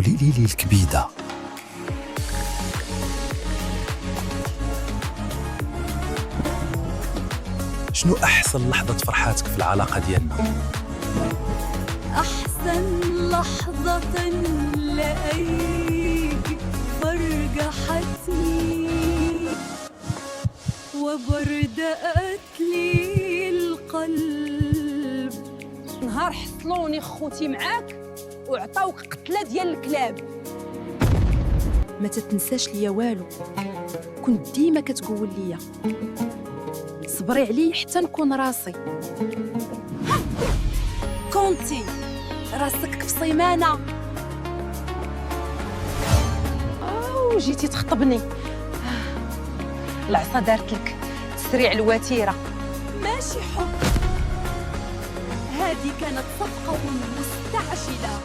قولي لي الكبيدة، شنو أحسن لحظة فرحاتك في العلاقة ديالنا؟ أحسن لحظة لأي فرجحتني وبردأت لي القلب. نهار حصلوني خوتي معاك وعطاوك قتله ديال الكلاب. ما تتنساش ليا والو، كنت ديما كتقول ليا صبري علي حتى نكون راسي. كنتي راسك في صيمانه وجيتي تخطبني، العصا دارت لك تسريع الوتيره. ماشي حب، هذه كانت صفقة مستعجلة.